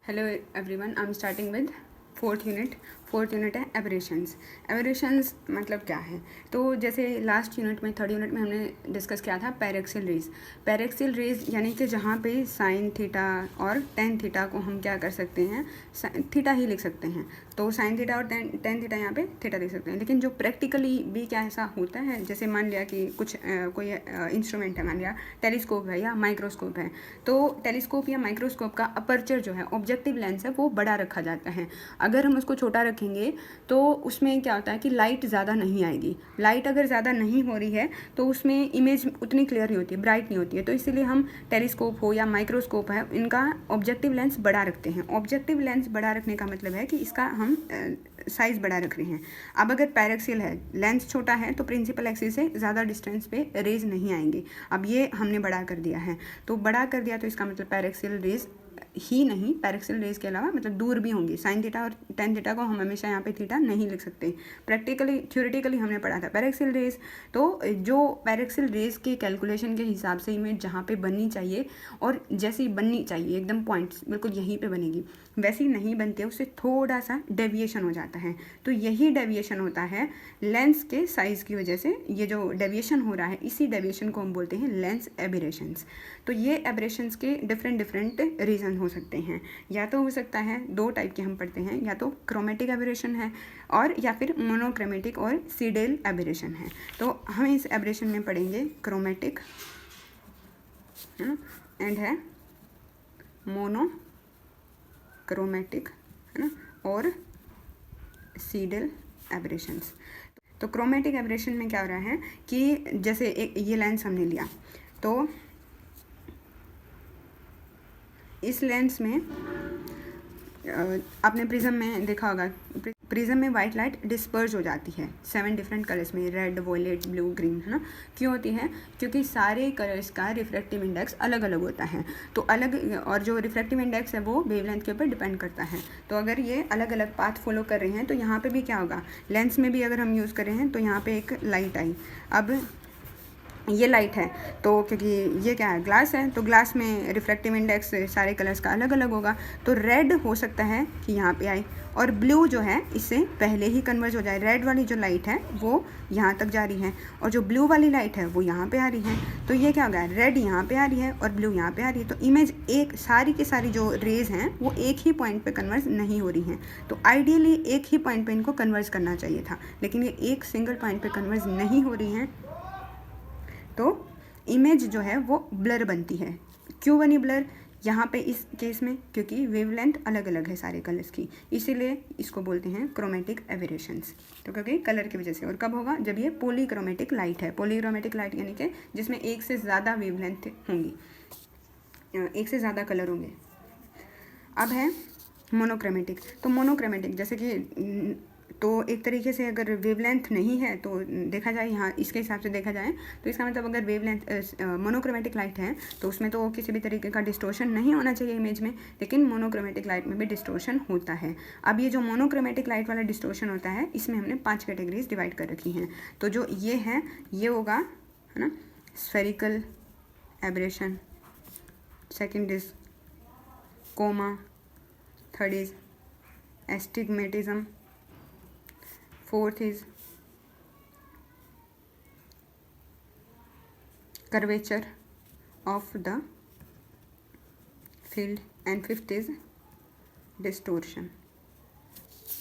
Hello everyone, I am starting with fourth unit है aberrations. Aberrations मतलब क्या है? तो जैसे लास्ट यूनिट में, थर्ड यूनिट में हमने डिस्कस किया था पैरेक्सियल रेज। पैरेक्सियल रेज यानी कि जहाँ पे साइन थीटा और टेन थीटा को हम क्या कर सकते हैं, थीटा ही लिख सकते हैं। तो साइन थीटा और टेन थीटा यहाँ पे थीटा लिख सकते हैं। लेकिन जो प्रैक्टिकली भी क्या ऐसा होता है, जैसे मान लिया कि कुछ कोई इंस्ट्रूमेंट है, मान लिया टेलीस्कोप है या माइक्रोस्कोप है, तो टेलीस्कोप या माइक्रोस्कोप का अपर्चर जो है, ऑब्जेक्टिव लेंस है, वो बड़ा रखा जाता है। अगर हम उसको छोटा रखेंगे तो उसमें क्या होता है कि लाइट ज़्यादा नहीं आएगी। लाइट अगर ज़्यादा नहीं हो रही है तो उसमें इमेज उतनी क्लियर नहीं होती है, ब्राइट नहीं होती है। तो इसीलिए हम टेलीस्कोप हो या माइक्रोस्कोप है, इनका ऑब्जेक्टिव लेंस बड़ा रखते हैं। ऑब्जेक्टिव लेंस बड़ा रखने का मतलब है कि इसका हम साइज़ बड़ा रख रहे हैं। अब अगर पैरेक्सियल है, लेंस छोटा है, तो प्रिंसिपल एक्सिस से ज़्यादा डिस्टेंस पे रेज नहीं आएंगी। अब ये हमने बड़ा कर दिया है, तो बड़ा कर दिया तो इसका मतलब पैरेक्सियल रेज ही नहीं, पैरेक्सियल रेज के अलावा मतलब दूर भी होंगी। साइन थीटा और टेन थीटा को हम हमेशा यहाँ पे थीटा नहीं लिख सकते। प्रैक्टिकली थ्योरेटिकली हमने पढ़ा था पैरेक्सियल रेज। तो जो पैरेक्सियल रेज के कैलकुलेशन के हिसाब से इमेज जहाँ पे बननी चाहिए और जैसी बननी चाहिए, एकदम पॉइंट्स बिल्कुल यहीं पे बनेगी, वैसी नहीं बनती है, उससे थोड़ा सा डेविएशन हो जाता है। तो यही डेविएशन होता है लेंस के साइज़ की वजह से। ये जो डेविएशन हो रहा है, इसी डेविएशन को हम बोलते हैं लेंस एबरेशंस। तो ये एबरेशंस के डिफरेंट रीज़न हो सकते हैं। या तो हो सकता है, दो टाइप के हम पढ़ते हैं, या तो क्रोमेटिक एबरेशन है और या फिर मोनोक्रोमेटिक और सीडेल एबरेशन है। तो हम इस एबरेशन में पढ़ेंगे क्रोमेटिक, है ना, एंड है मोनोक्रोमेटिक, है ना, और सीडेल एबरेशंस। तो क्रोमेटिक एबरेशन में क्या हो रहा है कि जैसे एक ये लेंस हमने लिया, तो इस लेंस में आपने प्रिज्म में देखा होगा, प्रिज्म में वाइट लाइट डिस्पर्स हो जाती है 7 डिफरेंट कलर्स में, रेड, वॉयलेट, ब्लू, ग्रीन, है ना। क्यों होती है? क्योंकि सारे कलर्स का रिफ्रैक्टिव इंडेक्स अलग अलग होता है। तो अलग, और जो रिफ्रैक्टिव इंडेक्स है वो वेवलेंथ के ऊपर डिपेंड करता है। तो अगर ये अलग अलग पाथ फॉलो कर रहे हैं तो यहाँ पे भी क्या होगा, लेंस में भी अगर हम यूज़ कर रहे हैं तो यहाँ पे एक लाइट आई। अब ये लाइट है तो क्योंकि ये क्या है, ग्लास है, तो ग्लास में रिफ्रैक्टिव इंडेक्स सारे कलर्स का अलग अलग होगा। तो रेड हो सकता है कि यहाँ पे आए, और ब्लू जो है इससे पहले ही कन्वर्ज हो जाए। रेड वाली जो लाइट है वो यहाँ तक जा रही है और जो ब्लू वाली लाइट है वो यहाँ पे आ रही है। तो ये क्या होगा, रेड यहाँ पे आ रही है और ब्लू यहाँ पे आ रही है। तो इमेज एक, सारी की सारी जो रेज हैं वो एक ही पॉइंट पे कन्वर्ज नहीं हो रही हैं। तो आइडियली एक ही पॉइंट पे इनको कन्वर्ज करना चाहिए था, लेकिन ये एक सिंगल पॉइंट पे कन्वर्ज नहीं हो रही हैं, तो इमेज जो है वो ब्लर बनती है। क्यों बनी ब्लर यहाँ पे इस केस में? क्योंकि वेवलेंथ अलग अलग है सारे कलर्स की, इसीलिए इसको बोलते हैं क्रोमेटिक एबरेशंस। तो क्योंकि कलर की वजह से। और कब होगा? जब ये पॉलीक्रोमेटिक लाइट है। पॉलीक्रोमेटिक लाइट यानी कि जिसमें एक से ज़्यादा वेवलेंथ होंगी, एक से ज़्यादा कलर होंगे। अब है मोनोक्रोमेटिक। तो मोनोक्रोमेटिक जैसे कि, तो एक तरीके से अगर वेवलेंथ नहीं है तो देखा जाए, यहाँ इसके हिसाब से देखा जाए तो इसका मतलब अगर वेवलेंथ मोनोक्रोमेटिक लाइट है तो उसमें तो किसी भी तरीके का डिस्टोर्शन नहीं होना चाहिए इमेज में, लेकिन मोनोक्रोमेटिक लाइट में भी डिस्टोर्शन होता है। अब ये जो मोनोक्रोमेटिक लाइट वाला डिस्टोर्शन होता है, इसमें हमने 5 कैटेगरीज डिवाइड कर रखी हैं। तो जो ये है, ये होगा, है ना, spherical aberration, second is coma, third is astigmatism, fourth is curvature of the field and fifth is distortion।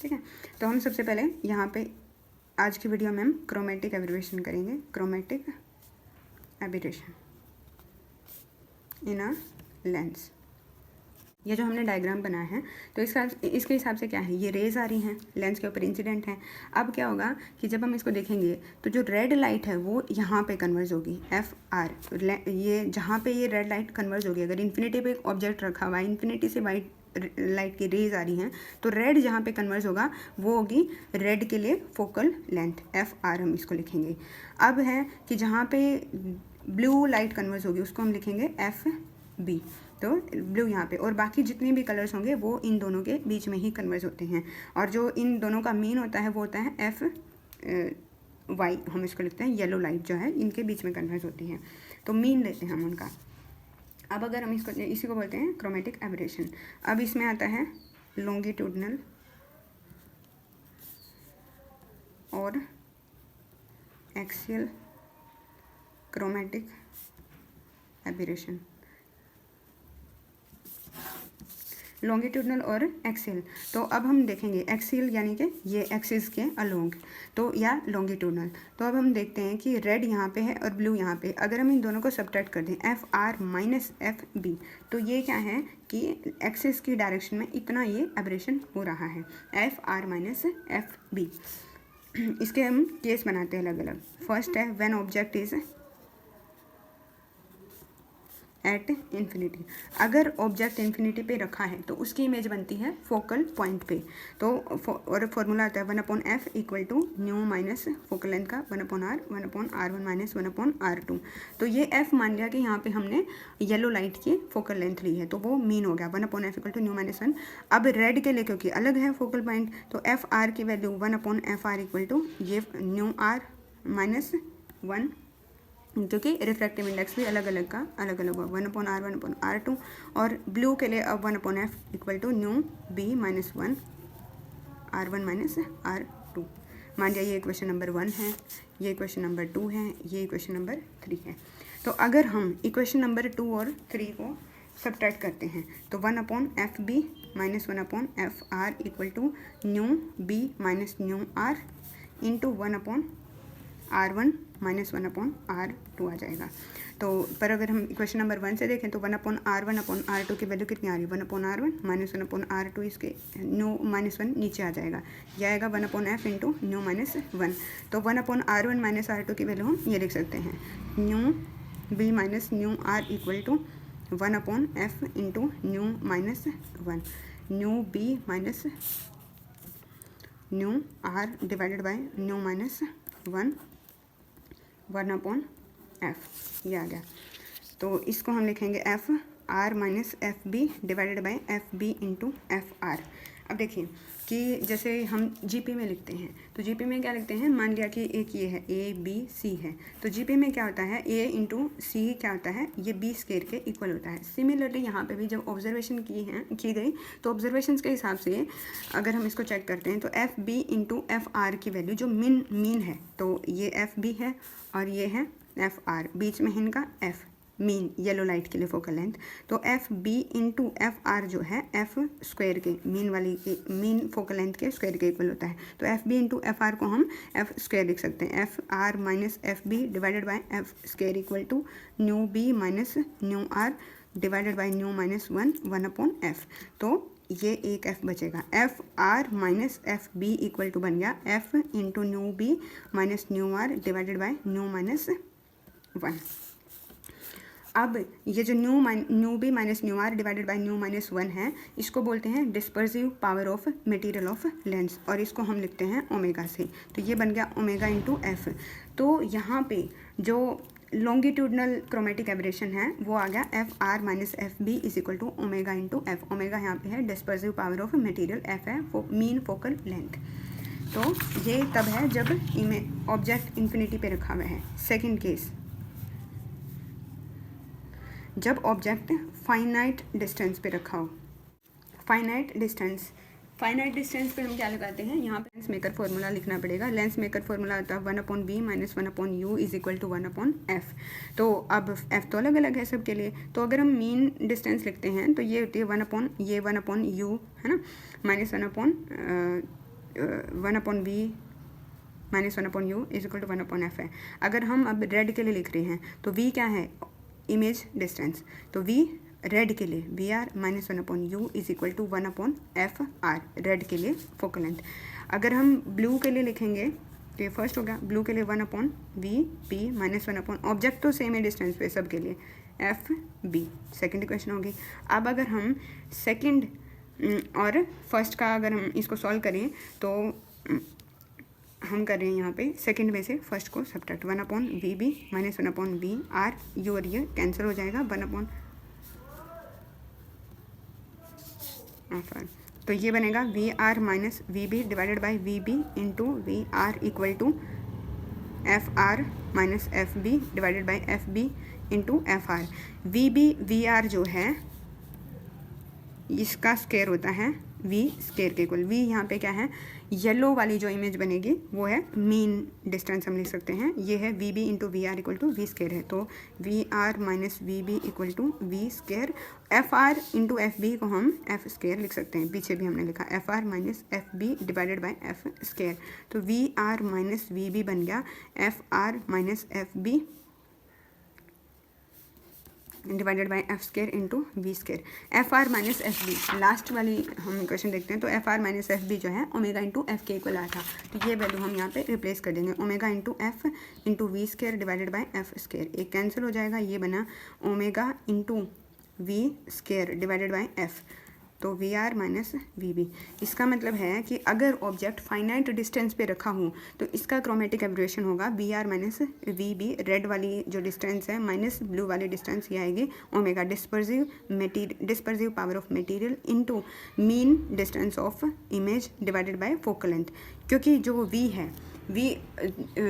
ठीक है, तो हम सबसे पहले यहाँ पे आज की वीडियो में हम क्रोमेटिक एब्रेशन करेंगे। Chromatic aberration in a lens. ये जो हमने डायग्राम बनाया है, तो इसके हिसाब से क्या है, ये रेज आ रही हैं, लेंस के ऊपर इंसिडेंट है। अब क्या होगा कि जब हम इसको देखेंगे तो जो रेड लाइट है वो यहाँ पे कन्वर्ज होगी, FR। ये जहाँ पे ये रेड लाइट कन्वर्ज होगी, अगर इन्फिनिटी पे एक ऑब्जेक्ट रखा हुआ है, इन्फिनिटी से वाइट लाइट की रेज आ रही हैं, तो रेड जहाँ पे कन्वर्ज होगा वो होगी रेड के लिए फोकल लेंथ, FR हम इसको लिखेंगे। अब है कि जहाँ पे ब्लू लाइट कन्वर्ज होगी उसको हम लिखेंगे FB। तो ब्लू यहाँ पे, और बाकी जितने भी कलर्स होंगे वो इन दोनों के बीच में ही कन्वर्ज होते हैं। और जो इन दोनों का मीन होता है वो होता है FY, हम इसको लिखते हैं। येलो लाइट जो है इनके बीच में कन्वर्ज होती है, तो मीन लेते हैं हम उनका। अब अगर हम इसी को बोलते हैं क्रोमेटिक एब्रेशन। अब इसमें आता है लॉन्गिट्यूडनल और एक्सियल क्रोमेटिक एब्रेशन। लॉन्गिट्यूडनल और एक्सियल, तो अब हम देखेंगे एक्सियल यानी कि ये एक्सिस के अलोंग, तो या लॉन्गिट्यूडनल। तो अब हम देखते हैं कि रेड यहाँ पे है और ब्लू यहाँ पे, अगर हम इन दोनों को सब्ट्रैक्ट कर दें F R minus F B, तो ये क्या है कि एक्सिस की डायरेक्शन में इतना ये एब्रेशन हो रहा है, F R minus F B. इसके हम केस बनाते हैं अलग अलग। फर्स्ट है when object is at infinity. अगर ऑब्जेक्ट इन्फिनिटी पे रखा है तो उसकी इमेज बनती है फोकल पॉइंट पे। तो और फॉर्मूला आता है 1/f equal to nu minus focal length का 1/r 1/r1 माइनस 1/r2। तो ये f मान लिया कि यहाँ पे हमने येलो लाइट की फोकल लेंथ ली है, तो वो मीन हो गया 1/f equal to nu minus 1। अब रेड के लिए क्योंकि अलग है फोकल पॉइंट, तो एफ आर की वैल्यू 1/fr इक्वल टू ये न्यू आर माइनस 1, क्योंकि रिफ्रैक्टिव इंडेक्स भी अलग अलग का अलग अलग होगा 1/r 1/r2। और ब्लू के लिए अब 1/f equal to nu B minus 1 r1 minus r2। मान लिया ये इक्वेशन नंबर 1 है, ये इक्वेशन नंबर 2 है, ये इक्वेशन नंबर 3 है। तो अगर हम इक्वेशन नंबर 2 और 3 को सब्ट्रैक्ट करते हैं तो 1/f b minus 1/f r equal to nu B minus nu r into 1/r1 minus 1/r2 आ जाएगा। तो पर अगर हम इक्वेशन नंबर 1 से देखें तो 1/r1/r2 की वैल्यू कितनी आ रही है 1/r1 माइनस 1/r2, इसके न्यू माइनस 1 नीचे आ जाएगा, यह आएगा 1/f इंटू न्यू माइनस 1। तो 1/r1 माइनस r2 की वैल्यू हम ये लिख सकते हैं nu B minus nu r equal to 1/f into nu minus 1, nu B minus nu r divided by nu minus 1/f, ये आ गया। तो इसको हम लिखेंगे F R minus F B divided by F B into F R. अब देखिए कि जैसे हम जीपी में लिखते हैं तो जीपी में क्या लिखते हैं, मान लिया कि एक ये है ए बी सी है, तो जीपी में क्या होता है ए इंटू सी क्या होता है, ये बी स्क्वायर के इक्वल होता है। सिमिलरली यहाँ पे भी जब ऑब्जर्वेशन की गई तो ऑब्जर्वेशंस के हिसाब से अगर हम इसको चेक करते हैं तो F B into F R की वैल्यू जो मीन है, तो ये एफ बी है और ये है एफ आर, बीच में है इनका एफ मीन येलो लाइट के लिए फोकल लेंथ। तो F B into F R जो है एफ स्क्वायर के मीन वाली के मीन फोकल लेंथ के स्क्वायर के इक्वल होता है। तो F B into F R को हम एफ स्क्वायर लिख सकते हैं, F R minus F B divided by F square equal to nu B minus nu R divided by nu minus 1/f। तो ये एक f बचेगा, एफ R minus F B equal to बन गया F into nu B minus nu R divided by nu minus 1। अब ये जो nu B minus nu R divided by nu minus 1 है, इसको बोलते हैं dispersive power of material of lens, और इसको हम लिखते हैं ओमेगा से। तो ये बन गया ओमेगा इंटू एफ। तो यहाँ पे जो लॉन्गिट्यूडनल क्रोमेटिक एब्रेशन है वो आ गया F R minus F B is equal to omega into F. Omega यहाँ पे है dispersive power of material, F है मीन फोकल लेंथ। तो ये तब है जब ऑब्जेक्ट इन्फिनिटी पे रखा हुआ है। सेकेंड केस, जब ऑब्जेक्ट फाइनाइट डिस्टेंस पे रखा हो। फाइनाइट डिस्टेंस पे हम क्या लगाते हैं, यहाँ पे लेंस मेकर फॉर्मूला लिखना पड़ेगा। लेंस मेकर फॉर्मूला होता है 1/b minus 1/u is equal to 1/f। तो अब f तो अलग अलग है सबके लिए, तो अगर हम मीन डिस्टेंस लिखते हैं तो ये होती है 1/u है ना, minus 1/b minus 1/u is equal to 1/f है। अगर हम अब रेड के लिए लिख रहे हैं तो v क्या है, इमेज डिस्टेंस, तो v रेड के लिए V R minus 1/u is equal to 1/f R red के लिए फोकल लेंथ। अगर हम ब्लू के लिए लिखेंगे तो ये फर्स्ट हो गया, ब्लू के लिए 1/v माइनस 1 ऑब्जेक्ट तो सेम है डिस्टेंस पे सब के लिए एफ बी, सेकेंड इक्वेशन होगी। अब अगर हम सेकेंड और फर्स्ट का अगर हम इसको सॉल्व करें तो हम कर रहे हैं यहाँ पे सेकंड में से फर्स्ट को subtract, 1/vb minus 1/v are, you और ये कैंसिल हो जाएगा 1/f आर। तो ये बनेगा V R minus V B divided by V B into V R equal to F R minus F B divided by F B into F R. V B V R जो है इसका square होता है V square के equal. V यहाँ पे क्या है, येलो वाली जो इमेज बनेगी वो है मीन डिस्टेंस, हम लिख सकते हैं ये है V B into V R equal to V square है। तो V R minus V B equal to V square. F R into F B को हम एफ स्क्वायर लिख सकते हैं, पीछे भी हमने लिखा F R minus F B divided by F square. तो V R minus V B बन गया F R minus F B divided by F square into V square. F R minus F B, last वाली हम question देखते हैं। तो F R minus F B जो है ओमेगा इंटू एफ के इक्वल आया था, तो ये वैल्यू हम यहाँ पे रिप्लेस कर देंगे। Omega into F into V square divided by F square, एक कैंसिल हो जाएगा, ये बना omega into V square divided by F. तो V R minus V B, इसका मतलब है कि अगर ऑब्जेक्ट फाइनाइट डिस्टेंस पे रखा हो तो इसका क्रोमेटिक एब्रिविएशन होगा V R minus V B. Red वाली जो डिस्टेंस है माइनस ब्लू वाली डिस्टेंस ये आएगी omega dispersive power of material into mean distance of image divided by focal length. क्योंकि जो वी है, वी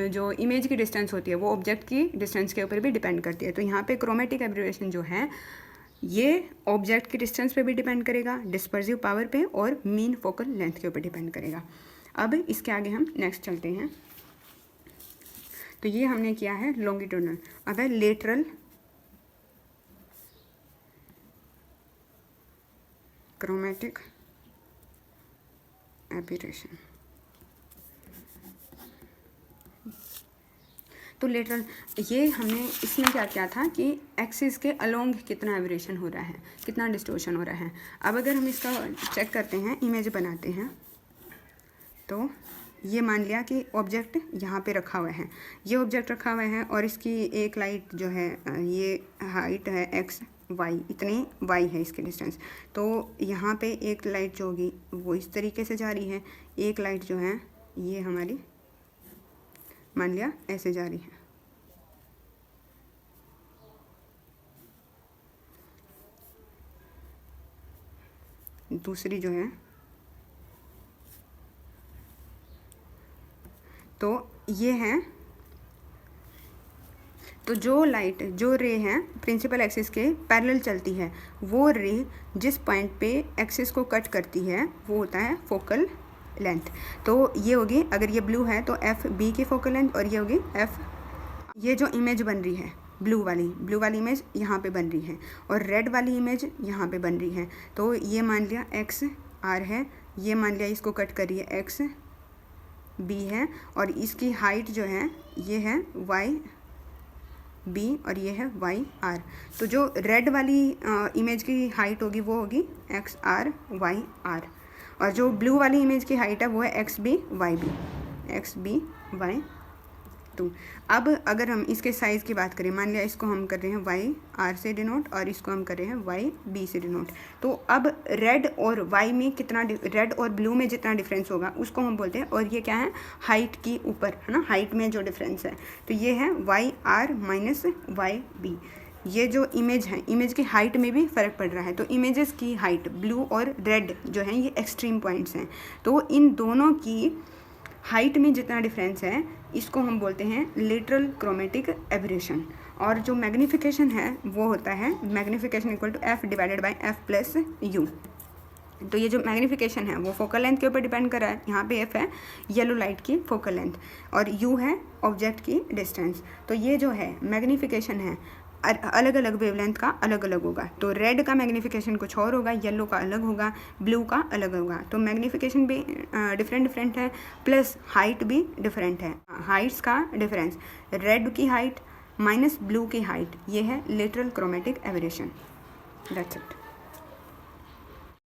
जो इमेज की डिस्टेंस होती है वो ऑब्जेक्ट की डिस्टेंस के ऊपर भी डिपेंड करती है। तो यहाँ पे क्रोमेटिक एब्रिविएशन जो है ये ऑब्जेक्ट की डिस्टेंस पे भी डिपेंड करेगा, डिस्पर्सिव पावर पे और मीन फोकल लेंथ के ऊपर डिपेंड करेगा। अब इसके आगे हम नेक्स्ट चलते हैं। तो ये हमने किया है लॉन्गिट्यूडनल। अब है लेटरल क्रोमेटिक एब्रिविएशन। तो लेटरल ये हमने इसमें क्या किया था कि एक्सिस के अलोंग कितना एब्रिविएशन हो रहा है, कितना डिस्टोर्शन हो रहा है। अब अगर हम इसका चेक करते हैं, इमेज बनाते हैं, तो ये मान लिया कि ऑब्जेक्ट यहाँ पे रखा हुआ है, ये ऑब्जेक्ट रखा हुआ है और इसकी एक लाइट जो है ये हाइट है एक्स वाई, इतनी वाई है इसकी डिस्टेंस। तो यहाँ पे एक लाइट जो होगी वो इस तरीके से जा रही है, एक लाइट जो है ये हमारी मान लिया ऐसे जा रही है। दूसरी जो है, तो ये है, तो जो लाइट जो रे है प्रिंसिपल एक्सिस के पैरेलल चलती है, वो रे जिस पॉइंट पे एक्सिस को कट करती है वो होता है फोकल लेंथ। तो ये होगी, अगर ये ब्लू है तो एफ बी की फोकल लेंथ, और ये होगी एफ। ये जो इमेज बन रही है ब्लू वाली इमेज यहाँ पे बन रही है और रेड वाली इमेज यहाँ पे बन रही है। तो ये मान लिया एक्स आर है, ये मान लिया इसको कट कर रही है एक्स बी है, और इसकी हाइट जो है ये है वाई बी और ये है वाई आर। तो जो रेड वाली इमेज की हाइट होगी वो होगी एक्स आर वाई आर, और जो ब्लू वाली इमेज की हाइट है वो है एक्स बी वाई वाई 2। अब अगर हम इसके साइज़ की बात करें, मान लिया इसको हम कर रहे हैं वाई आर से डिनोट और इसको हम कर रहे हैं वाई बी से डिनोट। तो अब रेड और वाई में कितना, रेड और ब्लू में जितना डिफरेंस होगा उसको हम बोलते हैं, और ये क्या है हाइट की ऊपर है ना, हाइट में जो डिफरेंस है। तो ये है Y R minus Y B. ये जो इमेज है, इमेज की हाइट में भी फ़र्क पड़ रहा है। तो इमेजेस की हाइट ब्लू और रेड जो हैं ये एक्सट्रीम पॉइंट्स हैं। तो इन दोनों की हाइट में जितना डिफरेंस है इसको हम बोलते हैं लेटरल क्रोमेटिक एब्रिविएशन। और जो मैग्नीफिकेशन है वो होता है magnification equal to F divided by F plus U. तो ये जो मैग्नीफिकेशन है वो फोकल लेंथ के ऊपर डिपेंड कर रहा है। यहाँ पे एफ है येलो लाइट की फोकल लेंथ और यू है ऑब्जेक्ट की डिस्टेंस। तो ये जो है मैग्नीफिकेशन है अलग अलग वेवलेंथ का अलग अलग होगा। तो रेड का मैग्नीफिकेशन कुछ और होगा, येलो का अलग होगा, ब्लू का अलग होगा। तो मैग्नीफिकेशन भी डिफरेंट है, प्लस हाइट भी डिफरेंट है। हाइट्स का डिफरेंस, रेड की हाइट माइनस ब्लू की हाइट, ये है lateral chromatic abbreviation. That's it.